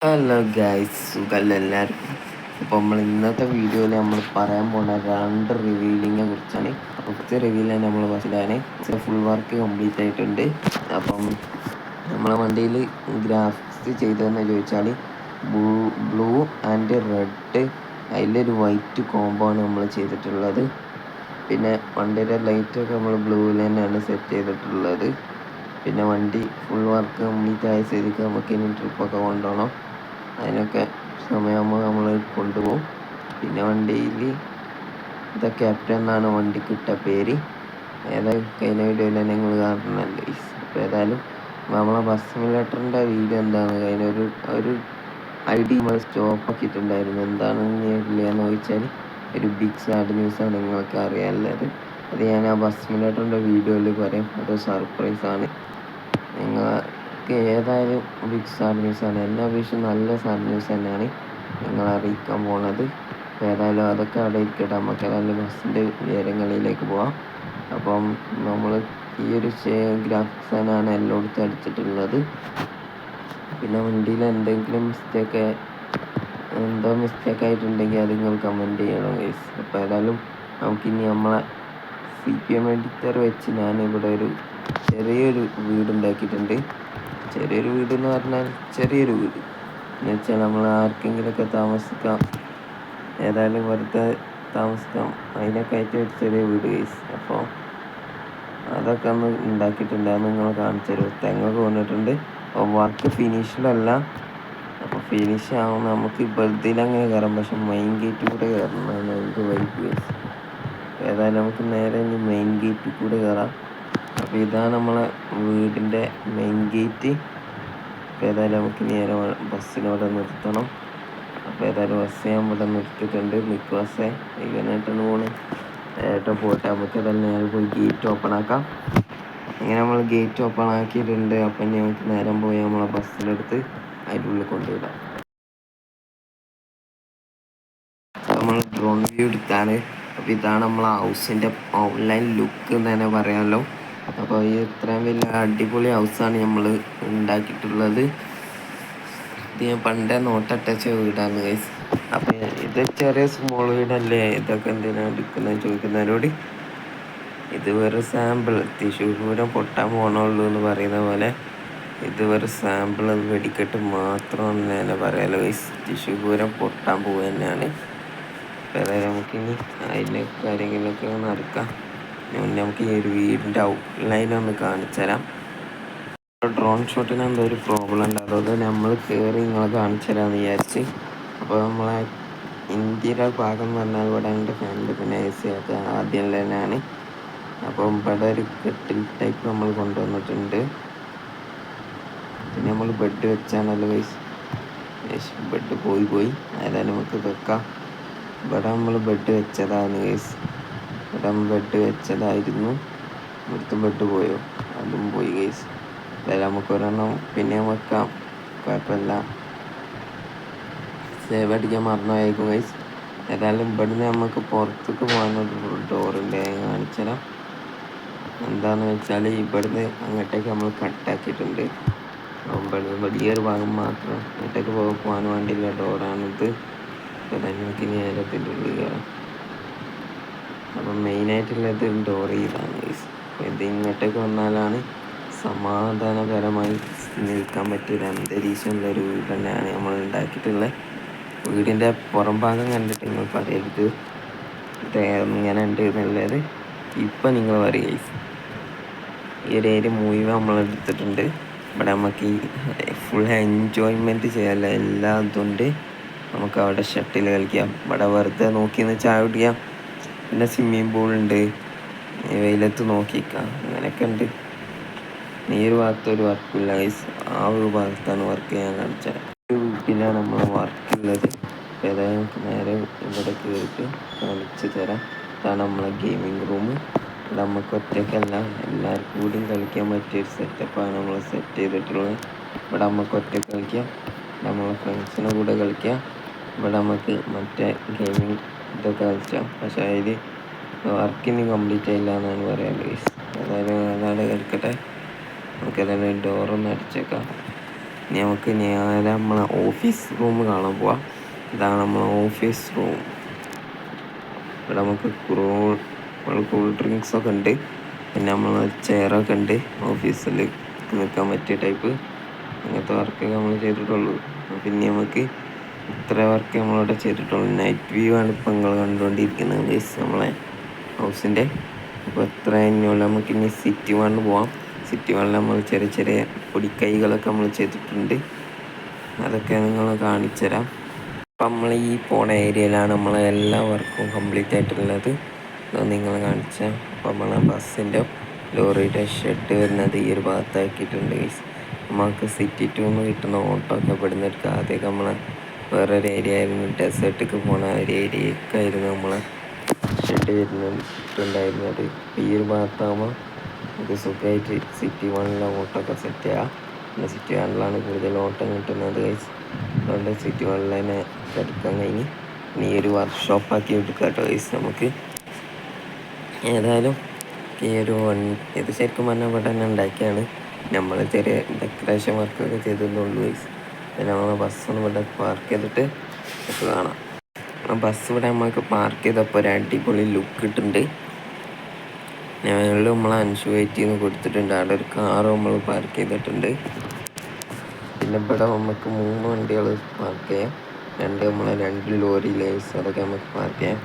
Hello guys, സുഖമല്ല എല്ലാവർക്കും. അപ്പോൾ നമ്മൾ ഇന്നത്തെ വീഡിയോയിൽ നമ്മൾ പറയാൻ പോകുന്ന രണ്ട് റിവീലിങ്ങിനെ കുറിച്ചാണ്. അപ്പോൾ ഫസ്റ്റ് റിവീൽ തന്നെ നമ്മൾ ഫസ്റ്റിലാണ് ഫുൾ വർക്ക് കംപ്ലീറ്റ് ആയിട്ടുണ്ട്. അപ്പം നമ്മളെ വണ്ടിയിൽ ഗ്രാഫിക്സ് ചെയ്തതെന്ന് ചോദിച്ചാൽ ബ്ലൂ ആൻഡ് റെഡ്, അതിലൊരു വൈറ്റ് കോംബോ ആണ് നമ്മൾ ചെയ്തിട്ടുള്ളത്. പിന്നെ വണ്ടിയുടെ ലൈറ്റൊക്കെ നമ്മൾ ബ്ലൂവിൽ തന്നെയാണ് സെറ്റ് ചെയ്തിട്ടുള്ളത്. പിന്നെ വണ്ടി ഫുൾ വർക്ക് കംപ്ലീറ്റ് ആയ സ്ഥിതിക്ക് നമുക്ക് ഇനി ട്രിപ്പൊക്കെ കൊണ്ടുപോകണം. അതിനൊക്കെ സമയമാകുമ്പോൾ നമ്മൾ കൊണ്ടുപോകും. പിന്നെ വണ്ടിയിൽ ദ ക്യാപ്റ്റൻ എന്നാണ് വണ്ടിക്ക് ഇട്ട പേര്. ഏതായാലും കഴിഞ്ഞ വീഡിയോയിൽ തന്നെ നിങ്ങൾ കാണുന്നുണ്ട്. അപ്പോൾ ഏതായാലും നമ്മളെ ബസ് സിമുലേറ്ററിൻ്റെ വീഡിയോ എന്താണ് ഒരു ഐ ഡി നമ്മൾ സ്റ്റോപ്പ് ആക്കിയിട്ടുണ്ടായിരുന്നു. എന്താണെന്ന് ഇല്ലയെന്ന് ചോദിച്ചാൽ ഒരു ബിഗ് സാഡ് ന്യൂസാണ് നിങ്ങൾക്ക് അറിയാനുള്ളത്. അത് ഞാൻ ആ ബസ് സിമുലേറ്ററിൻ്റെ വീഡിയോയിൽ പറയാം. അത് സർപ്രൈസാണ്. നിങ്ങൾക്ക് ഏതായാലും ബിഗ് സാഡ് ന്യൂസാണ്. എന്നെ അപേക്ഷിച്ച് നല്ല സാഡ് ന്യൂസ് തന്നെയാണ് നിങ്ങളെ അറിയിക്കാൻ പോണത്. ഏതായാലും അതൊക്കെ അവിടെ ഇരിക്കട്ടെ. നമുക്ക് ഏതായാലും ബസ്സിൻ്റെ വിവരങ്ങളിലേക്ക് പോവാം. അപ്പം നമ്മൾ ഈ ഒരു ഗ്രാഫിക്സ് തന്നെയാണ് എല്ലായിടത്തും അടിച്ചിട്ടുള്ളത്. പിന്നെ വണ്ടിയിൽ എന്തെങ്കിലും മിസ്റ്റേക്ക് ആയിട്ടുണ്ടെങ്കിൽ അത് നിങ്ങൾ കമൻറ്റ് ചെയ്യണം ഗൈസ്. അപ്പോൾ ഏതായാലും നമുക്കിനി നമ്മളെ CPM എഡിറ്റർ വെച്ച് ഞാനിവിടെ ഒരു ചെറിയൊരു വീടുണ്ടാക്കിയിട്ടുണ്ട്. ചെറിയൊരു വീട് എന്ന് പറഞ്ഞാൽ ചെറിയൊരു വീട് എന്ന് വെച്ചാൽ നമ്മൾ ആർക്കെങ്കിലുമൊക്കെ താമസിക്കാം, ഏതായാലും വെറുതെ താമസിക്കാം, അതിനൊക്കെ ആയിട്ട് ഒരു ചെറിയ വീട് ഗൈസ്. അപ്പോൾ അതൊക്കെ ഒന്ന് ഉണ്ടാക്കിയിട്ടുണ്ട്. അത് നിങ്ങൾ കാണിച്ചു തരും. തെങ്ങൊക്കെ വന്നിട്ടുണ്ട്. അപ്പോൾ വർക്ക് ഫിനിഷ്ഡല്ല. അപ്പോൾ ഫിനിഷ് ആവുമ്പോൾ നമുക്ക് ഇതിലങ്ങനെ കയറാം, പക്ഷെ മെയിൻ ഗേറ്റ് കൂടെ കയറണമെന്നാണ് എനിക്ക് വൈബ് ഗൈസ്. ഏതായാലും നമുക്ക് നേരെ ഇനി മെയിൻ ഗേറ്റിൽ കൂടെ കയറാം. അപ്പോൾ ഇതാണ് നമ്മളെ വീടിൻ്റെ മെയിൻ ഗേറ്റ്. അപ്പോൾ ഏതായാലും നമുക്ക് നേരെ ബസ്സിനോടെ നിർത്തണം. അപ്പോൾ ഏതായാലും ബസ് ഞാൻ ഇവിടെ നിർത്തിയിട്ടുണ്ട്. മിക്ക ബസ്സേ ഇങ്ങനെയായിട്ടാണ് പോണ്. ഏട്ടോ പോട്ടെ, നമുക്ക് ഏതായാലും നേരെ പോയി ഗേറ്റ് ഓപ്പൺ ആക്കാം. ഇങ്ങനെ നമ്മൾ ഗേറ്റ് ഓപ്പൺ ആക്കിയിട്ടുണ്ട്. അപ്പം ഇനി നമുക്ക് നേരം പോയി നമ്മളെ ബസ്സിലെടുത്ത് അതിൻ്റെ ഉള്ളിൽ കൊണ്ടുവിടാം. നമ്മൾ ഡ്രോൺ വ്യൂ എടുത്താണ്. അപ്പോൾ ഇതാണ് നമ്മളെ ഹൗസിൻ്റെ ഓൺലൈൻ ലുക്ക് എന്ന് തന്നെ പറയാമല്ലോ. അപ്പോൾ ഈ ഇത്രയും വലിയ അടിപൊളി ഹൗസാണ് നമ്മൾ ഉണ്ടാക്കിയിട്ടുള്ളത്. ഇത് ഞാൻ പണ്ടേ നോട്ടട്ടച്ച വീടാണ് ഗൈസ്. അപ്പോൾ ഇത് ചെറിയ സ്മോൾ വീടല്ലേ, ഇതൊക്കെ എന്തിനാണ് എടുക്കുന്നത് ചോദിക്കുന്നവരോട് ഇത് വെറും സാമ്പിൾ. തൃശ്ശൂർ പൂരം പൊട്ടാൻ പോകണുള്ളൂ എന്ന് പറയുന്ന പോലെ ഇത് വെറും സാമ്പിൾ, വെടിക്കെട്ട് മാത്രം തന്നെ പറയാമല്ലോ ഗൈസ്. തൃശ്ശൂർ പൂരം പൊട്ടാൻ പോവുക തന്നെയാണ്. അപ്പോൾ അതായത് നമുക്കിനി അതിൻ്റെ കാര്യങ്ങളൊക്കെ നടക്കാം. നമുക്ക് ഈ ഒരു വീടിൻ്റെ ഔട്ട്ലൈൻ ഒന്ന് കാണിച്ചു തരാം. ഡ്രോൺ ഷോട്ടിന് എന്തോ ഒരു പ്രോബ്ലം ഉണ്ട്, അതുകൊണ്ട് നമ്മൾ കയറി നിങ്ങളെ കാണിച്ചു തരാമെന്ന് വിചാരിച്ച്. അപ്പോൾ നമ്മളെ ഇന്ത്യയുടെ ഭാഗം എന്ന് പറഞ്ഞാൽ ഇവിടെ എൻ്റെ ഫ്രണ്ട് പിന്നെ AC ഒക്കെ ആദ്യം തന്നെയാണ്. അപ്പം ഇവിടെ ഒരു കെട്ടിൽ ടൈപ്പ് നമ്മൾ കൊണ്ടുവന്നിട്ടുണ്ട്. പിന്നെ നമ്മൾ ബെഡ് വെച്ചാണല്ലോ ഗൈസ്. ബെഡ് പോയി ഏതായാലും നമുക്ക് വെക്കാം. ഇവിടെ നമ്മൾ ബെഡ് വെച്ചതാണ് ഗൈസ്. ഇവിടെ ബെഡ് വെച്ചതായിരുന്നു. ഇവിടുത്തെ ബെഡ് പോയോ? അതും പോയി ഗൈസ്. അതായത് നമുക്ക് ഒരെണ്ണം പിന്നെ വെക്കാം, കുഴപ്പമില്ല. സേവ് അടിക്കാൻ മറന്നുപോയേക്കും ഗൈസ്. ഏതായാലും ഇവിടുന്ന് നമുക്ക് പുറത്തേക്ക് പോകാനൊരു ഡോറുണ്ട്, കാണിച്ചു തരാം. എന്താണെന്ന് വെച്ചാൽ ഇവിടുന്ന് അങ്ങോട്ടേക്ക് നമ്മൾ കട്ടാക്കിയിട്ടുണ്ട്. ഇവിടുന്ന് വലിയൊരു ഭാഗം മാത്രം അങ്ങോട്ടേക്ക് പോകാൻ വേണ്ടിയുള്ള ഡോറാണിത്. അപ്പോൾ തന്നെ നമുക്ക് നേരത്തിൻ്റെ ഉള്ളിൽ കയറാം. അപ്പം മെയിനായിട്ടുള്ളത് ഡോർ ഇതാണ് ഗൈസ്. ഇത് ഇങ്ങോട്ടേക്ക് വന്നാലാണ് സമാധാനപരമായി നിൽക്കാൻ പറ്റിയൊരു അന്തരീക്ഷമുള്ളൊരു വീട് തന്നെയാണ് നമ്മൾ ഉണ്ടാക്കിയിട്ടുള്ളത്. വീടിൻ്റെ പുറം ഭാഗം കണ്ടിട്ട് നിങ്ങൾ പറയരുത് ഇത് ഇങ്ങനെ ഉണ്ട് എന്നുള്ളത്. ഇപ്പം നിങ്ങൾ പറയുക ഗൈസ്, ഈ ഒരു ഏരിയ മുഴുവൻ നമ്മൾ എടുത്തിട്ടുണ്ട്. ഇവിടെ നമുക്ക് ഈ ഫുൾ എൻജോയ്മെൻറ്റ് ചെയ്യാനുള്ള എല്ലാ ഇതുണ്ട്. നമുക്ക് അവിടെ ഷട്ടിൽ കളിക്കാം, ഇവിടെ വെറുതെ നോക്കി നിന്ന് ചായ കുടിക്കാം. പിന്നെ സ്വിമ്മിങ് പൂളുണ്ട്, വെയിലത്ത് നോക്കിക്കാം, അങ്ങനെയൊക്കെ ഉണ്ട്. ഈ ഒരു ഭാഗത്ത് ഒരു വർക്കില്ല ഗൈസ്, ആ ഒരു ഭാഗത്താണ് വർക്ക് ചെയ്യാൻ കാണിച്ചത്. ഒരു വീട്ടിലാണ് നമ്മൾ വർക്കുള്ളത്. അപ്പോൾ ഏതായാലും നമുക്ക് നേരെ ഇവിടെ കയറിയിട്ട് കാണിച്ചു തരാം. ഇതാണ് നമ്മളെ ഗെയിമിംഗ് റൂം. ഇവിടെ നമുക്ക് ഒറ്റയ്ക്കല്ല, എല്ലാവർക്കും കൂടിയും കളിക്കാൻ പറ്റിയൊരു സെറ്റപ്പാണ് നമ്മൾ സെറ്റ് ചെയ്തിട്ടുള്ളത്. ഇവിടെ നമുക്ക് ഒറ്റയ്ക്ക് കളിക്കാം, നമ്മളെ ഫ്രണ്ട്സിൻ്റെ കൂടെ കളിക്കാം. ഇവിടെ നമുക്ക് മറ്റേ ഗെയിമിംഗ് ഇതൊക്കെ കളിക്കാം. പക്ഷേ അതിൽ വർക്കിന് കംപ്ലീറ്റ് ആയില്ല എന്നാണ് പറയാറ് ഗൈസ്. ഏതായാലും അതാണ് കളിക്കട്ടെ. നമുക്ക് ഏതായാലും ഡോറൊന്ന് അടിച്ചേക്കാം. ഇനി നമുക്ക് നേരെ നമ്മളെ ഓഫീസ് റൂം കാണാൻ പോവാം. ഇതാണ് നമ്മളെ ഓഫീസ് റൂം. ഇവിടെ നമുക്ക് കൂൾ ഡ്രിങ്ക്സൊക്കെ ഉണ്ട്. പിന്നെ നമ്മളെ ചെയറൊക്കെ ഉണ്ട്. ഓഫീസിൽ നിൽക്കാൻ പറ്റിയ ടൈപ്പ് അങ്ങനത്തെ വർക്കൊക്കെ നമ്മൾ ചെയ്തിട്ടുള്ളൂ. പിന്നെ നമുക്ക് ഇത്ര വർക്ക് നമ്മളിവിടെ ചെയ്തിട്ടുള്ളൂ. നൈറ്റ് വ്യൂ ആണ് ഇപ്പം നിങ്ങൾ കണ്ടുകൊണ്ടിരിക്കുന്നത് ഗൈസ്, നമ്മളെ ഹൗസിൻ്റെ. അപ്പോൾ എത്ര കഴിഞ്ഞുള്ള നമുക്ക് ഇനി സിറ്റി വണ്ണ് പോവാം. സിറ്റി വണ്ണിൽ നമ്മൾ ചെറിയ ചെറിയ പൊടിക്കൈകളൊക്കെ നമ്മൾ ചെയ്തിട്ടുണ്ട്. അതൊക്കെ നിങ്ങൾ കാണിച്ചു തരാം. അപ്പം നമ്മൾ ഈ പോണ ഏരിയയിലാണ് നമ്മളെ എല്ലാ വർക്കും കംപ്ലീറ്റ് ആയിട്ടുള്ളത്. അത് നിങ്ങൾ കാണിച്ച അപ്പം നമ്മളെ ബസ്സിൻ്റെ ലോറിയുടെ ഷെഡ് വരുന്നത് ഈ ഒരു ഭാഗത്താക്കിയിട്ടുണ്ട് ഗൈസ്. നമുക്ക് സിറ്റി ടൂന്ന് കിട്ടുന്ന ഓട്ടോ ഒക്കെ ഇവിടുന്ന് എടുക്കുക. ആദ്യമൊക്കെ നമ്മളെ വേറൊരു ഏരിയ ആയിരുന്നു, ഡെസേർട്ടിക്ക് പോണ ഒരു ഏരിയക്കായിരുന്നു നമ്മളെ ഷെഡ് വരുന്നുണ്ടായിരുന്നത്. ഈ ഒരു ഭാഗത്താകുമ്പോൾ ഇത് സുഖമായിട്ട് സിറ്റി വണ്ണിലെ ഓട്ടോ ഒക്കെ സെറ്റ് ചെയ്യാം. പിന്നെ സിറ്റി വണ്ണിലാണ് കൂടുതൽ ഓട്ടം കിട്ടുന്നത് ഗൈസ്. അതുകൊണ്ട് സിറ്റി വണ്ണിൽ തന്നെ എടുക്കാൻ കഴിഞ്ഞ് ഇനി ഒരു വർക്ക്ഷോപ്പാക്കി എടുക്കാം കേട്ടോ ഗൈസ്. നമുക്ക് ഏതായാലും ഈ ഒരു ഇത് ശരിക്കും പറഞ്ഞാൽ ഇവിടെ തന്നെ ഉണ്ടാക്കിയാണ്. നമ്മൾ ചെറിയ ഡെക്കറേഷൻ വർക്കൊക്കെ ചെയ്തിട്ടുള്ളൂ ഗൈസ്. പിന്നെ നമ്മൾ ബസ്സൊന്നും ഇവിടെ പാർക്ക് ചെയ്തിട്ട് ഒക്കെ കാണാം. ബസ് ഇവിടെ നമ്മൾക്ക് പാർക്ക് ചെയ്തപ്പോൾ ഒരു അടിപൊളി ലുക്ക് ഇട്ടുണ്ട്. ഞങ്ങൾ നമ്മൾ അൻഷു വെയിറ്റ് ചെയ്ത് കൊടുത്തിട്ടുണ്ട്. അവിടെ ഒരു കാറ് നമ്മൾ പാർക്ക് ചെയ്തിട്ടുണ്ട്. പിന്നെ ഇവിടെ നമുക്ക് 3 വണ്ടികൾ പാർക്ക് ചെയ്യാം. രണ്ട് ലോറി ലേസ് അതൊക്കെ നമുക്ക് പാർക്ക് ചെയ്യാം.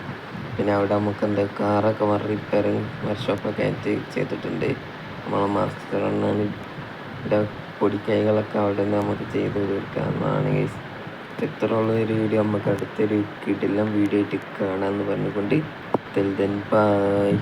പിന്നെ അവിടെ നമുക്ക് എന്താ കാറൊക്കെ റിപ്പയറിങ് വർക്ക്ഷോപ്പൊക്കെ ആയിട്ട് ചെയ്തിട്ടുണ്ട്. നമ്മളെ മാസ്റ്റർ അണ്ണൻ്റെ പൊടിക്കൈകളൊക്കെ അവിടെ നിന്ന് നമുക്ക് ചെയ്ത് തീർക്കാവുന്നതാണ് ഗൈസ്. ഇത്രയുള്ള ഒരു വീഡിയോ നമുക്ക് അടുത്തൊരു കിടിലം വീഡിയോ ആയിട്ട് കാണാമെന്ന് പറഞ്ഞുകൊണ്ട് ബൈ.